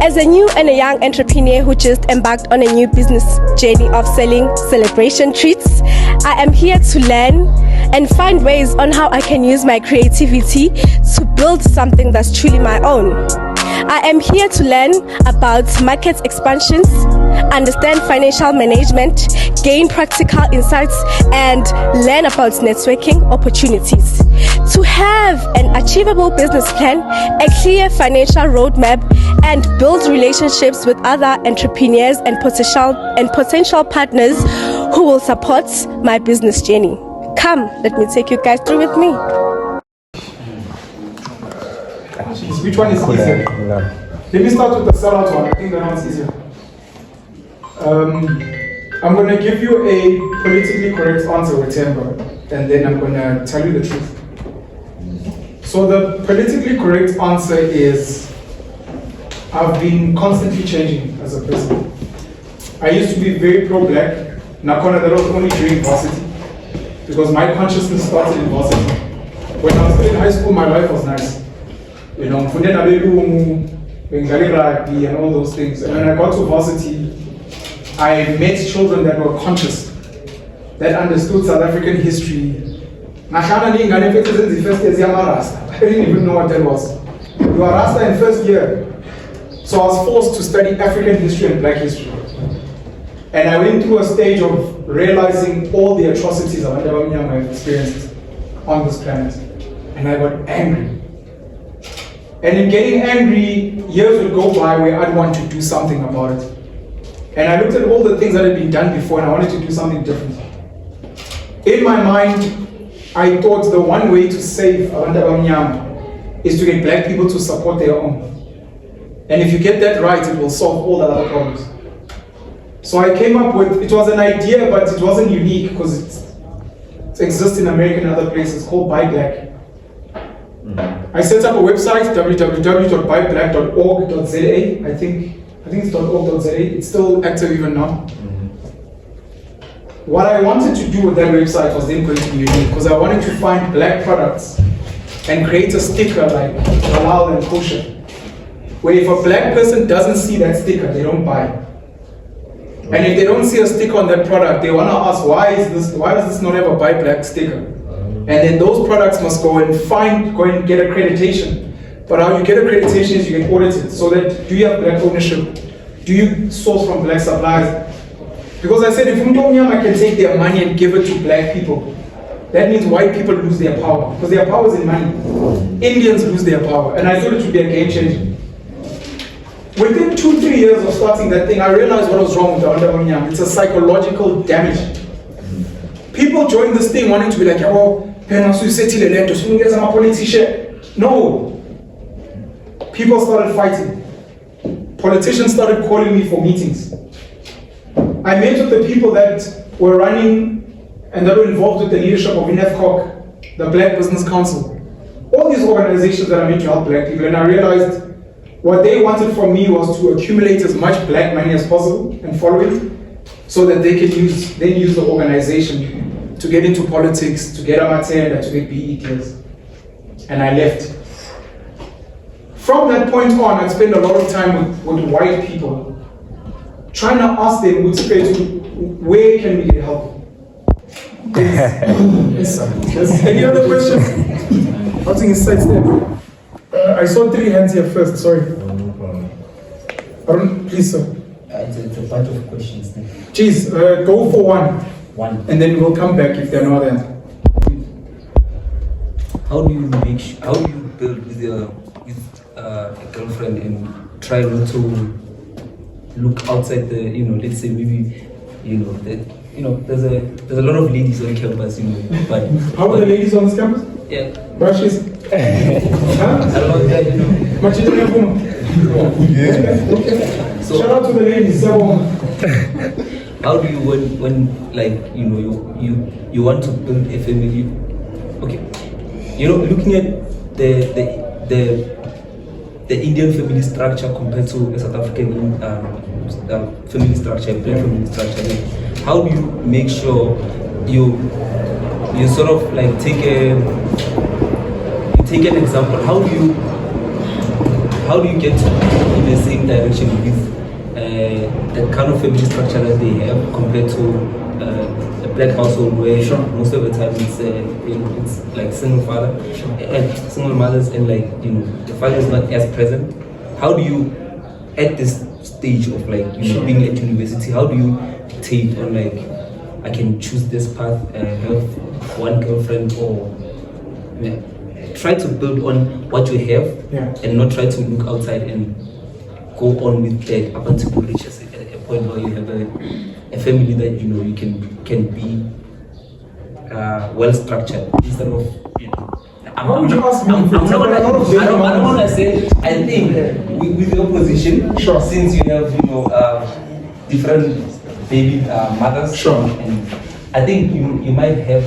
As a new and a young entrepreneur who just embarked on a new business journey of selling celebration treats, I am here to learn and find ways on how I can use my creativity to build something that's truly my own. I am here to learn about market expansions, understand financial management, gain practical insights, and learn about networking opportunities. To have an achievable business plan, a clear financial roadmap, and build relationships with other entrepreneurs and potential partners who will support my business journey. Come, let me take you guys through with me. Which one is easier? Let me start with the sellout one. I think that one's easier. I'm going to give you a politically correct answer with temper, and then I'm going to tell you the truth. So the politically correct answer is I've been constantly changing as a person. I used to be very pro-black. Nakona, that was only during varsity, because my consciousness started in varsity. When I was still in high school, my life was nice. You know, rugby and all those things. And when I got to varsity, I met children that were conscious, that understood South African history. I didn't even know what that was. You are Rasta in first year. So I was forced to study African history and black history. And I went through a stage of realizing all the atrocities I've experienced on this planet. And I got angry. And in getting angry, years would go by where I'd want to do something about it. And I looked at all the things that had been done before and I wanted to do something different. In my mind, I thought the one way to save Abantu Abamnyama is to get black people to support their own. And if you get that right, it will solve all the other problems. So I came up with, it was an idea, but it wasn't unique because it exists in America and other places, called Buy Black. I set up a website, www.buyblack.org.za. I think it's .org.za. It's still active even now. What I wanted to do with that website was then going to be unique because I wanted to find black products and create a sticker like halal and kosher, where if a black person doesn't see that sticker, they don't buy. And if they don't see a sticker on that product, they want to ask, why does this not have a Buy Black sticker? And then those products must go and get accreditation. But how you get accreditation is you get audited. So that, do you have black ownership? Do you source from black suppliers? Because I said, if Mdhlalose can take their money and give it to black people, that means white people lose their power. Because their power is in money. Indians lose their power. And I thought it would be a game changer. Within 2-3 years of starting that thing, I realized what was wrong with the Mdhlalose. It's a psychological damage. People join this thing wanting to be like, oh, no. People started fighting. Politicians started calling me for meetings. I met with the people that were running and that were involved with the leadership of INEFCOC, the Black Business Council. All these organizations that are meant to help black people, and I realized what they wanted from me was to accumulate as much black money as possible and follow it, so that they can use the organization to get into politics, to get a matenda, to get PE deals. And I left. From that point on, I spent a lot of time with white people, trying to ask them where can we get help? Yes, sir. Any other questions? I think it's sidestep. I saw 3 hands here first, sorry. Please, sir. It's a bunch of questions. Jeez, go for one. And then we'll come back if there are no others. How do you build with a girlfriend and try not to look outside the, let's say maybe, there's a lot of ladies on campus, but how are the ladies on this campus? Yeah. Brushes. I don't know that, So shout out to the ladies. How do you when you want to build a family? Okay, looking at the Indian family structure compared to a South African family structure, black family structure. How do you make sure you sort of like take an example? How do you how do you get in the same direction with the kind of family structure that they have compared to a black household where most of the time it's it's like single father and single mothers, and like the father is not as present? How do you, at this stage of like being at university, how do you take on like, I can choose this path and have one girlfriend, or try to build on what you have and not try to look outside and go on with that up until you reach a point where you have a family that you can be well structured instead of I don't want to say. I think with your position, since you have different baby mothers, and I think you might have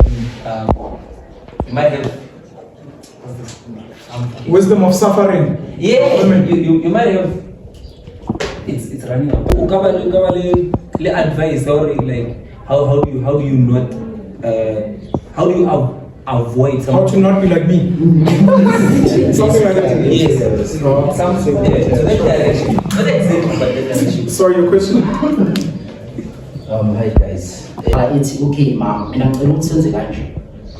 wisdom of suffering. Yeah, you might have. It's running out. Le advice or like how do you not how do you avoid something? How to not be like me? Something like that. Yes. Something. Yeah. So that direction. Not exactly, but that direction. Sorry, your question. Hi guys. It's okay, ma'am. Mina ngicela ukuthi senze kanje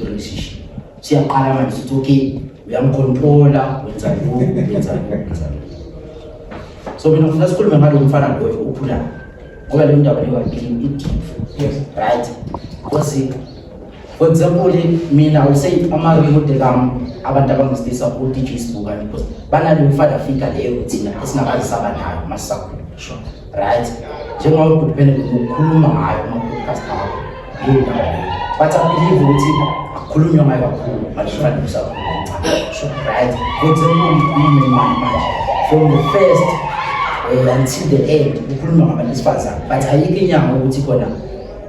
relationship. Siyaqala manje sithi okay, uyamcontroller, wenza lokho. So mina ngifuna sikhulume ngalo mfana lo uphula. Ngoba le ndaba leyo it right? Because for example, mina I will say ama-remote abantu abangisilisa ku-Facebook because banalo mfana fika leyo thina esingabalisaba nayo masakhula. Right? Njengoba uPenuel ukhuluma ngayo ama-podcast akho leyo ndaba leyo. But I believe ukuthi akukhulunywa ngayo kakhulu manje kufanele usakhuluma. Right? For example, manje from the first until the end ukhuluma ngabantu besifazane, but ayikho inyanga ukuthi khona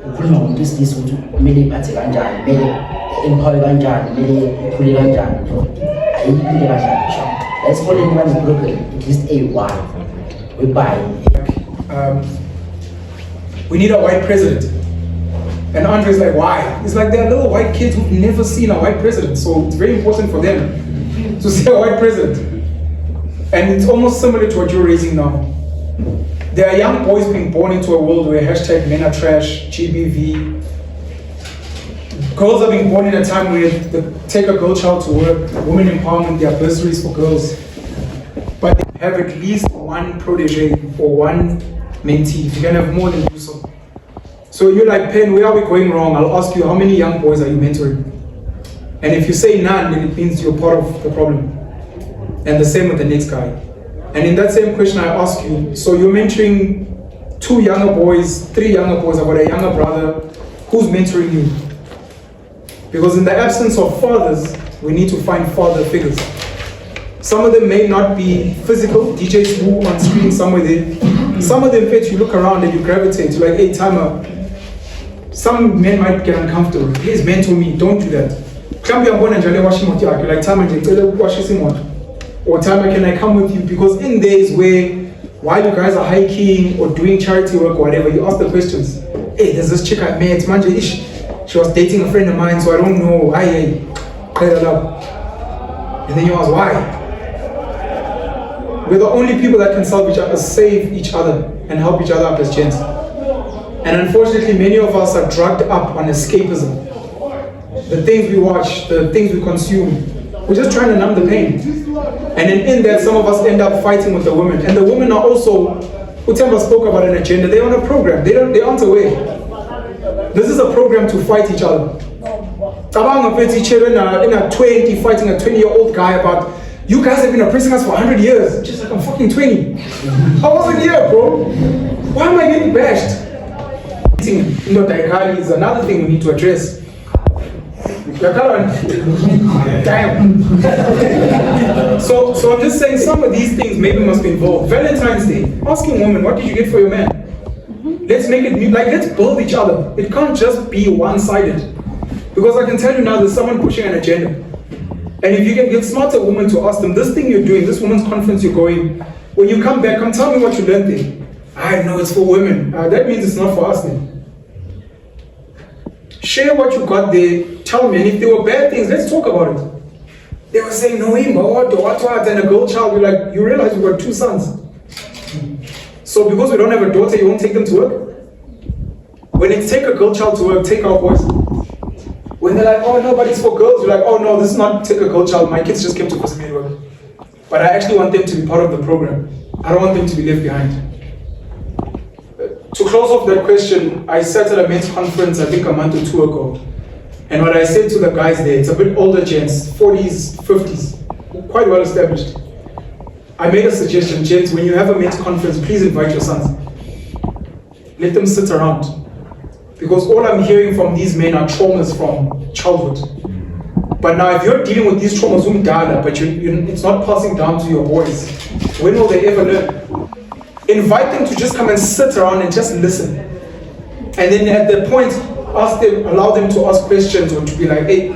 ukhuluma ngomuntu wesilisa ukuthi kumele iphathe kanjani, kumele empower kanjani, kumele ikhule kanjani. Ayikho into kanjalo. Let's call it one problem, at least a one. We buy. We need a white president. And Andre's like, why? It's like they're little white kids who've never seen a white president, so it's very important for them to see a white president. And it's almost similar to what you're raising now. There are young boys being born into a world where #men are trash, GBV. Girls are being born in a time where they take a girl child to work, women empowerment, there are bursaries for girls. But they have at least one protege or one mentee. If you can have more, than do so. So you're like, Pen, where are we going wrong? I'll ask you, how many young boys are you mentoring? And if you say none, then it means you're part of the problem. And the same with the next guy. And in that same question I ask you, so you're mentoring 2 younger boys, 3 younger boys, I've got a younger brother, who's mentoring you? Because in the absence of fathers, we need to find father figures. Some of them may not be physical, DJs who on screen somewhere there. Some of them, in fact, you look around and you gravitate, you're like, hey, timer. Some men might get uncomfortable. Please mentor me, don't do that. You're like, timer, wash his or time can I come with you? Because in days where while you guys are hiking or doing charity work or whatever, you ask the questions. Hey, there's this chick I met, she was dating a friend of mine, so I don't know. Clear that up. And then you ask why? We're the only people that can save each other and help each other up as gents. And unfortunately, many of us are drugged up on escapism. The things we watch, the things we consume, we're just trying to numb the pain. And then in that, some of us end up fighting with the women. And the women are also, Utemba spoke about an agenda, they're on a program, they aren't aware. This is a program to fight each other. Tabang in a 20 fighting a 20-year-old guy about, you guys have been oppressing us for 100 years. Just like I'm fucking 20. I wasn't here, bro. Why am I getting bashed? Is another thing we need to address. Damn. So I'm just saying some of these things maybe must be involved. Valentine's Day, asking women, what did you get for your man? Let's make it new, like let's build each other. It can't just be one-sided. Because I can tell you now there's someone pushing an agenda. And if you can get smarter women to ask them, this thing you're doing, this women's conference you're going, when you come back, come tell me what you learned there. I know it's for women. That means it's not for us then. Share what you got there, tell me, and if there were bad things, let's talk about it. They were saying, no, what, and a girl child. You're like, you realize we've got 2 sons. So because we don't have a daughter, you won't take them to work? When it's take a girl child to work, take our boys. When they're like, oh no, but it's for girls, you're like, oh no, this is not take a girl child. My kids just came to Kosimiri work. But I actually want them to be part of the program. I don't want them to be left behind. To close off that question, I sat at a men's conference, I think a month or 2 ago. And what I said to the guys there, it's a bit older gents, 40s, 50s, quite well established. I made a suggestion, gents, when you have a men's conference, please invite your sons. Let them sit around. Because all I'm hearing from these men are traumas from childhood. But now if you're dealing with these traumas, but it's not passing down to your boys, when will they ever learn? Invite them to just come and sit around and just listen. And then at that point, allow them to ask questions or to be like, hey,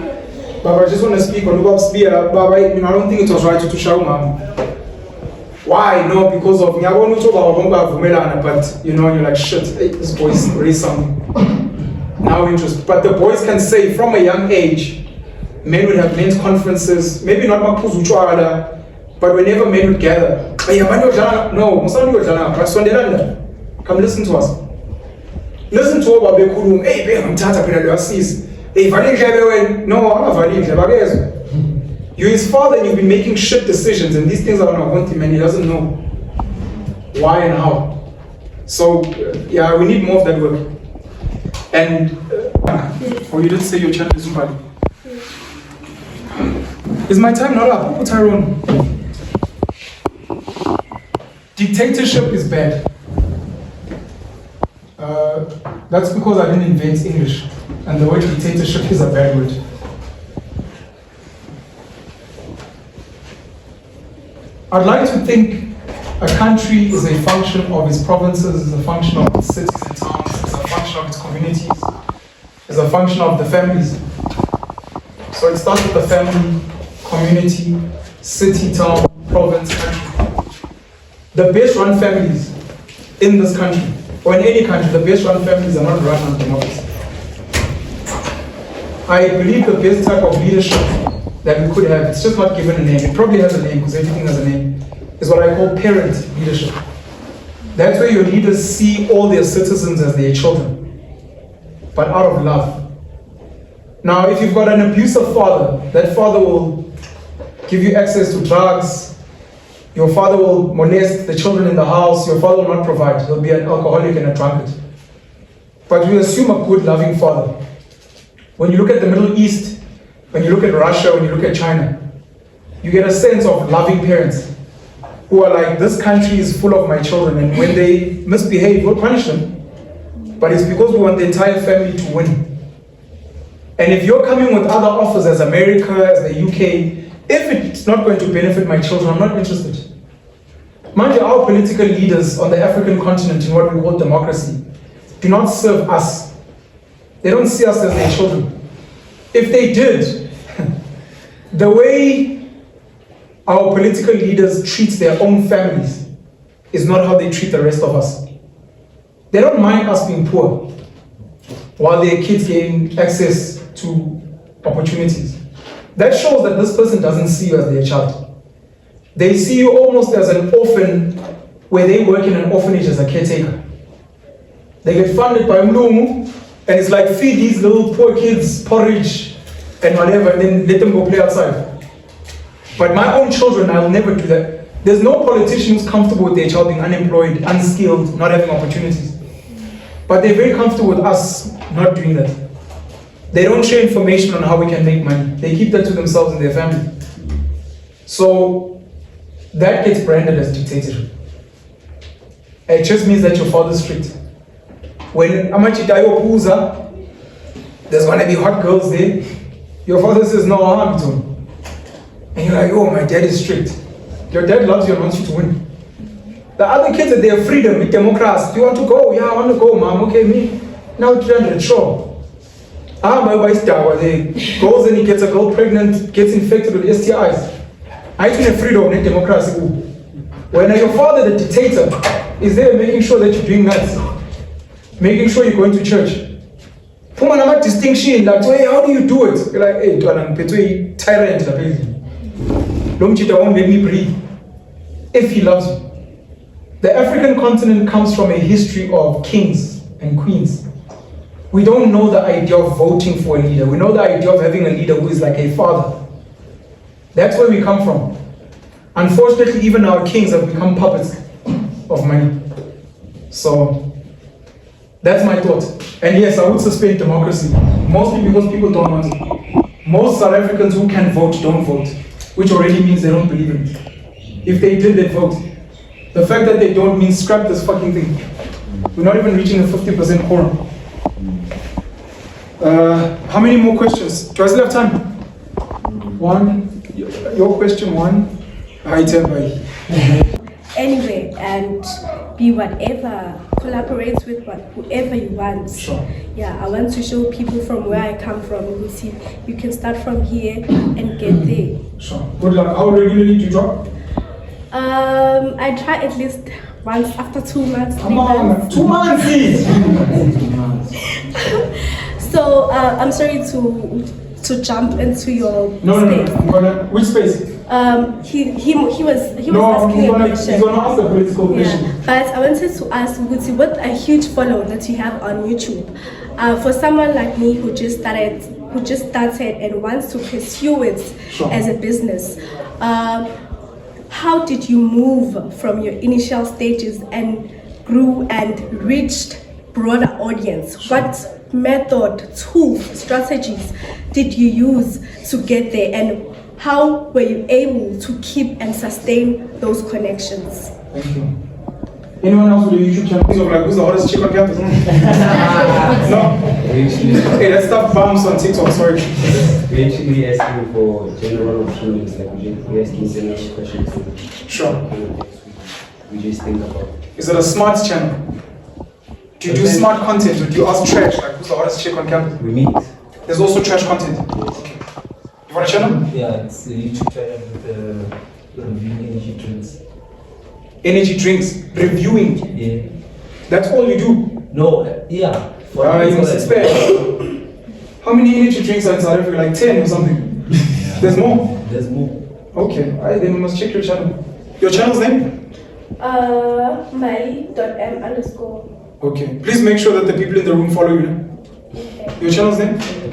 Baba, I just want to speak on Baba, I don't think it was right to show mom. Why? No, because of me. I want to talk about but you're like, shit, hey, this boy's raised something. Now interested. But the boys can say from a young age, men would have men's conferences, maybe not but whenever men would gather, no, come listen to us. Listen to what Babe Kulum, hey, Babe, Tata Penuel, hey, no, you're his father and you've been making shit decisions, and these things are gonna haunt him and he doesn't know why and how. So, yeah, we need more of that work. And, you didn't say your channel is Mbali. Is my time not up? Put Tyrone. Dictatorship is bad. That's because I didn't invent English, and the word dictatorship is a bad word. I'd like to think a country is a function of its provinces, is a function of its cities and towns, is a function of its communities, is a function of the families. So it starts with the family, community, city, town, province, country. The best run families in this country, or in any country, the best run families are not run on democracy. I believe the best type of leadership that we could have, it's just not given a name, it probably has a name because everything has a name, is what I call parent leadership. That's where your leaders see all their citizens as their children, but out of love. Now, if you've got an abusive father, that father will give you access to drugs, your father will molest the children in the house, your father will not provide, he'll be an alcoholic and a drunkard. But we assume a good, loving father. When you look at the Middle East, when you look at Russia, when you look at China, you get a sense of loving parents who are like, this country is full of my children, and when they misbehave, we'll punish them. But it's because we want the entire family to win. And if you're coming with other offers as America, as the UK, if it's not going to benefit my children, I'm not interested. Mind you, our political leaders on the African continent in what we call democracy do not serve us. They don't see us as their children. If they did, the way our political leaders treat their own families is not how they treat the rest of us. They don't mind us being poor while their kids gain access to opportunities. That shows that this person doesn't see you as their child. They see you almost as an orphan where they work in an orphanage as a caretaker. They get funded by Mlumu, and it's like, feed these little poor kids porridge and whatever, and then let them go play outside. But my own children, I'll never do that. There's no politician who's comfortable with their child being unemployed, unskilled, not having opportunities. But they're very comfortable with us not doing that. They don't share information on how we can make money. They keep that to themselves and their family. So that gets branded as dictatorship. It just means that your father's strict. When Amachitayo Puza, there's gonna be hot girls there. Your father says, no, I'm doing. And you're like, oh, my dad is strict. Your dad loves you and wants you to win. The other kids are their freedom, with democracy. Do you want to go? Yeah, I want to go, mom. Okay, me. Now 300, sure. My wife's dad, he goes and he gets a girl pregnant, gets infected with STIs. I think freedom, not democracy. When your father, the dictator, is there making sure that you're doing maths, making sure you're going to church. Distinction, like, hey, how do you do it? You're like, hey, I'm a tyrant. Lomchita won't let me breathe. If he loves you. The African continent comes from a history of kings and queens. We don't know the idea of voting for a leader. We know the idea of having a leader who is like a father. That's where we come from. Unfortunately, even our kings have become puppets of money. So, that's my thought. And yes, I would suspend democracy. Mostly because people don't want it. Most South Africans who can vote don't vote, which already means they don't believe in it. If they did, they'd vote. The fact that they don't means scrap this fucking thing. We're not even reaching a 50% quorum. How many more questions? Do I still have time? One. Your question one. Anyway, and be whatever, collaborate with whoever you want. Sure. Yeah, I want to show people from where I come from. You see, you can start from here and get there. Sure. Good luck. How regularly do you drop? I try at least once after 2 months. Come on, 2 months, please. So I'm sorry to jump into your space. No. Which space? He was No, asking a question. he's gonna ask the political question. Yeah, but I wanted to ask Guti, what a huge follow that you have on YouTube. For someone like me who just started and wants to pursue it Sure. as a business, how did you move from your initial stages and grew and reached broader audience? Sure. What method, tools, strategies did you use to get there, and how were you able to keep and sustain those connections? Thank you. Anyone else with a YouTube channel? Who's the hottest chick on campus? No? Hey, that stuff bombs on TikTok, sorry. We actually asking for general opinions, like we asking general questions. Sure. We just think about. Is it a smart channel? Do you do smart content or do you ask trash? Like, who's the hottest chick on campus? We meet. There's also trash content. Okay. You want a channel? Yeah, it's a YouTube channel with reviewing energy drinks. Energy drinks, reviewing. Yeah. That's all you do. No, yeah. You must expect. How many energy drinks are in South Africa? Like 10 or something? There's more? There's more. Okay, then we must check your channel. Your channel's name? Mbali.m_. Okay. Please make sure that the people in the room follow you. Okay. Your channel's name? The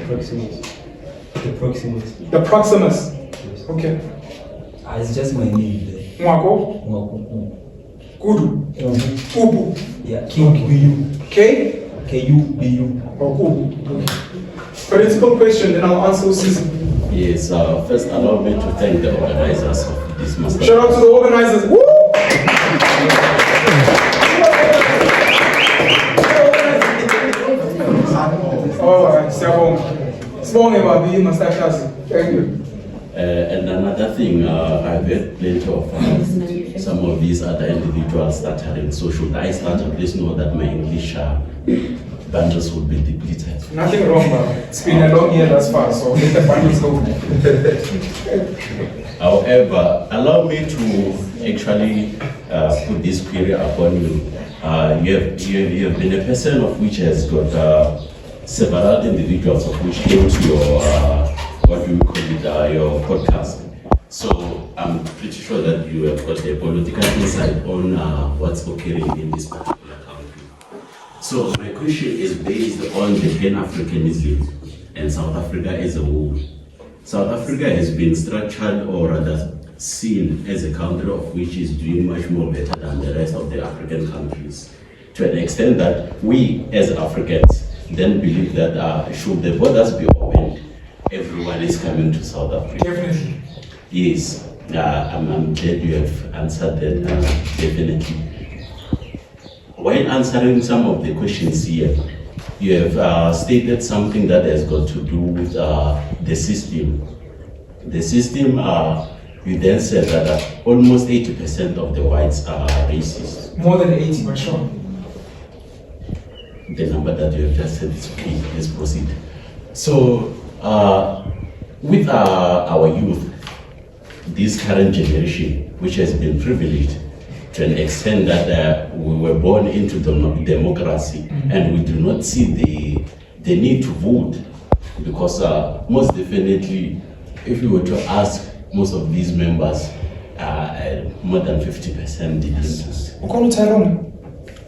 Proximus. The Proximus. Okay. It's just my name there. Mwako? Kudu? Ubu? Yeah, KUBU. K? KUBU. Or Ubu? Okay. Political question, then I'll answer Susan. Yes, first allow me to thank the organizers of this master. Shout out to the organizers. Woo! Alright, thank you. And another thing, I've heard plenty of some of these other individuals stuttering. So should I stutter, please know that my English bundles will be depleted. Nothing wrong, man. It's been a long year thus far, so let the bundles go. However, allow me to actually put this query upon you. You have been a person of which has got several individuals of which came to your what do you call it, your podcast. So I'm pretty sure that you have got a political insight on what's occurring in this particular country. So my question is based on the Pan-Africanism and South Africa as a whole. South Africa has been structured, or rather seen, as a country of which is doing much more better than the rest of the African countries, to an extent that we as Africans then believe that should the borders be opened, everyone is coming to South Africa. Definitely. Yes, I'm glad you have answered that, definitely. While answering some of the questions here, you have stated something that has got to do with the system. The system, you then said that almost 80% of the whites are racist. More than 80, but sure. The number that you have just said is okay, let's proceed. So, with our youth, this current generation, which has been privileged to an extent that we were born into democracy, and we do not see the need to vote, because most definitely, if you were to ask most of these members, more than 50% didn't. We call it Tyrone.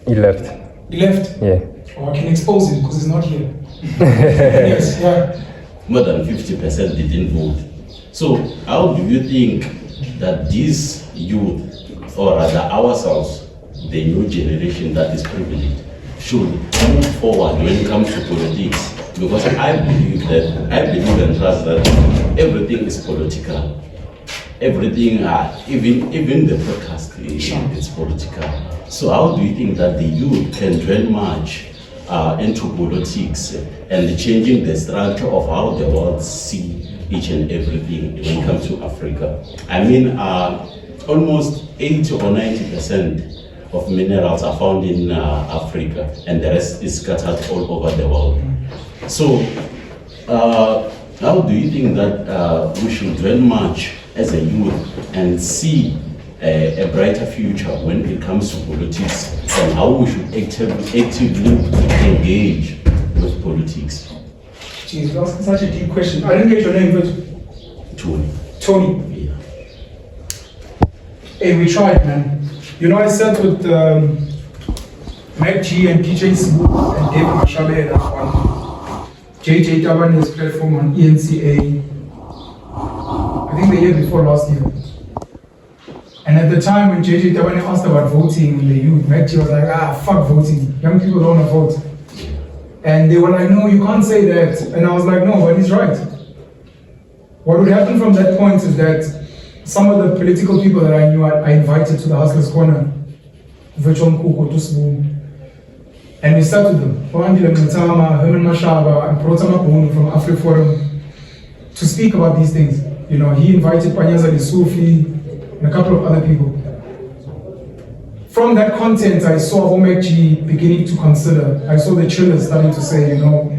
He left. He left. Yeah. Oh, I can expose him because he's not here. Yes, yeah. More than 50% didn't vote. So how do you think that these youth, or rather ourselves, the new generation that is privileged, should move forward when it comes to politics? Because I believe and trust that everything is political. Everything, even the podcast is political. So how do you think that the youth can dwell much into politics and changing the structure of how the world see each and everything when it comes to Africa? I mean, almost 80 or 90% of minerals are found in Africa, and the rest is scattered all over the world. So, how do you think that we should dwell much as a youth and see a brighter future when it comes to politics, and how we should actively engage with politics? Jeez, you're asking such a deep question. I didn't get your name, but Tony. Yeah. Hey, we tried, man. You know, I sat with Mac G and PJ Sbu and David Mashabe on JJ Tabane's platform on ENCA, I think the year before last year. And at the time when JJ Tabane asked about voting in the youth, Mac G was like, fuck voting. Young people don't want to vote. And they were like, no, you can't say that. And I was like, no, but he's right. What would happen from that point is that some of the political people that I knew, I invited to the Hustlers Corner, Virtual Nkuko, Tusbu, and we sat with them. Herman Mashaba, and Protama Boone from AfriForum to speak about these things. You know, he invited Panyaza Sufi and a couple of other people. From that content, I saw Omekji beginning to consider. I saw the chillers starting to say, you know,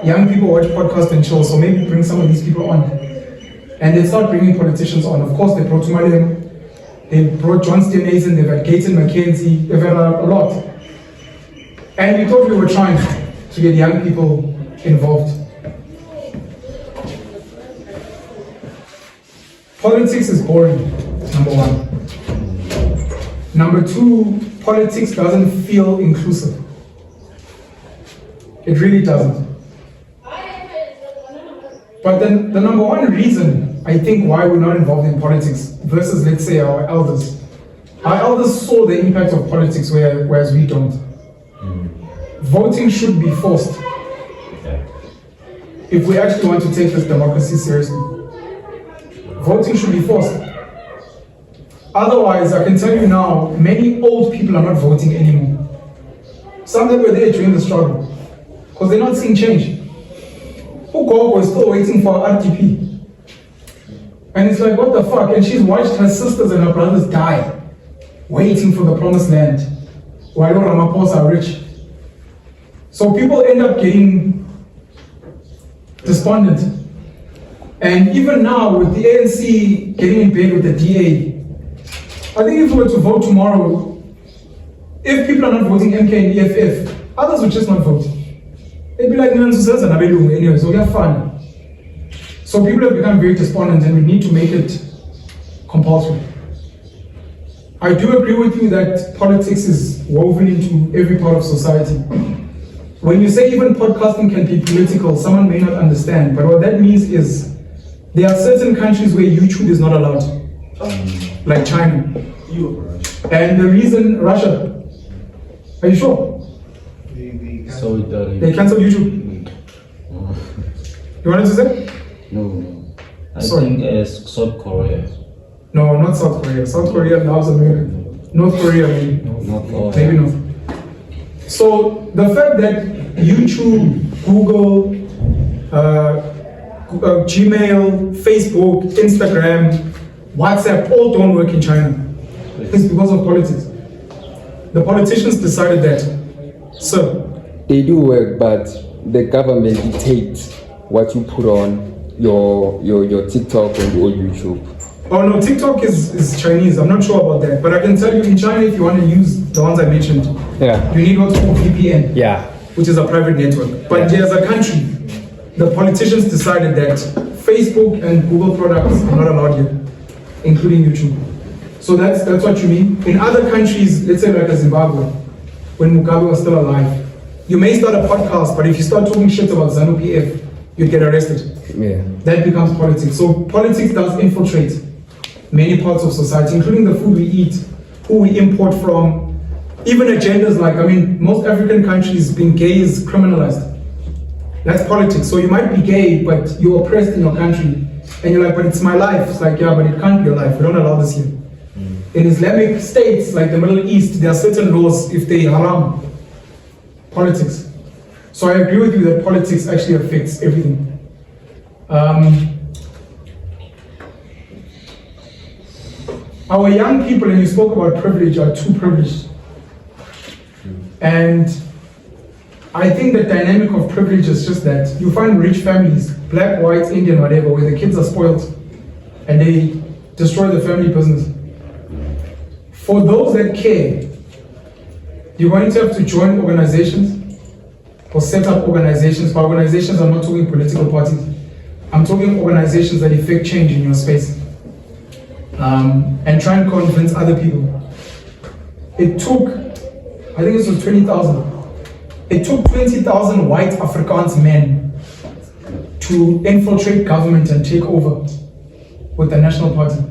young people watch podcasts and shows, so maybe bring some of these people on. And they start bringing politicians on. Of course, they brought Tumaliam, they brought John Steenhuisen, they've had Gaten McKenzie, they've had a lot. And we thought we were trying to get young people involved. Politics is boring, number one. Number two, politics doesn't feel inclusive. It really doesn't. But then the number one reason, I think, why we're not involved in politics versus, let's say, our elders saw the impact of politics whereas we don't. Voting should be forced if we actually want to take this democracy seriously. Voting should be forced. Otherwise, I can tell you now, many old people are not voting anymore. Some that were there during the struggle, because they're not seeing change. Ugogo is still waiting for RTP. And it's like, what the fuck? And she's watched her sisters and her brothers die, waiting for the promised land, while Ramaphosa are rich. So people end up getting despondent. And even now, with the ANC getting in bed with the DA, I think if we were to vote tomorrow, if people are not voting MK and EFF, others would just not vote. They'd be like, anyway, so they're fun. So people have become very despondent, and we need to make it compulsory. I do agree with you that politics is woven into every part of society. When you say even podcasting can be political, someone may not understand, but what that means is there are certain countries where YouTube is not allowed, like China. And the reason, Russia, are you sure? So They canceled YouTube. You wanted to say? No. I Sorry. think South Korea. No, not South Korea. South Korea loves America. North Korea, maybe. Maybe not. So the fact that YouTube, Google, Gmail, Facebook, Instagram, WhatsApp all don't work in China, it's because of politics. The politicians decided that. So They do work, but the government dictates what you put on your TikTok and your YouTube. oh no, TikTok is Chinese. I'm not sure about that, but I can tell you in China, if you want to use the ones I mentioned, you need what's called VPN, which is a private network. But as a country, the politicians decided that Facebook and Google products are not allowed here, including YouTube. So that's what you mean. In other countries, let's say like Zimbabwe, when Mugabe was still alive, you may start a podcast, but if you start talking shit about ZANU PF, you'd get arrested. Yeah. That becomes politics. So politics does infiltrate many parts of society, including the food we eat, who we import from, even agendas like, I mean, most African countries being gay is criminalized. That's politics. So you might be gay, but you're oppressed in your country. And you're like, but it's my life. It's like, yeah, but it can't be your life. We don't allow this here. In Islamic states, like the Middle East, there are certain laws if they haram politics. So I agree with you that politics actually affects everything. Our young people, and you spoke about privilege, are too privileged. And I think the dynamic of privilege is just that you find rich families, black, white, Indian, whatever, where the kids are spoiled and they destroy the family business. For those that care, you're going to have to join organizations or set up organizations. By organizations, I'm not talking political parties. I'm talking organizations that effect change in your space. And try and convince other people. It took, I think it was 20,000. It took 20,000 white Afrikaans men to infiltrate government and take over with the National Party.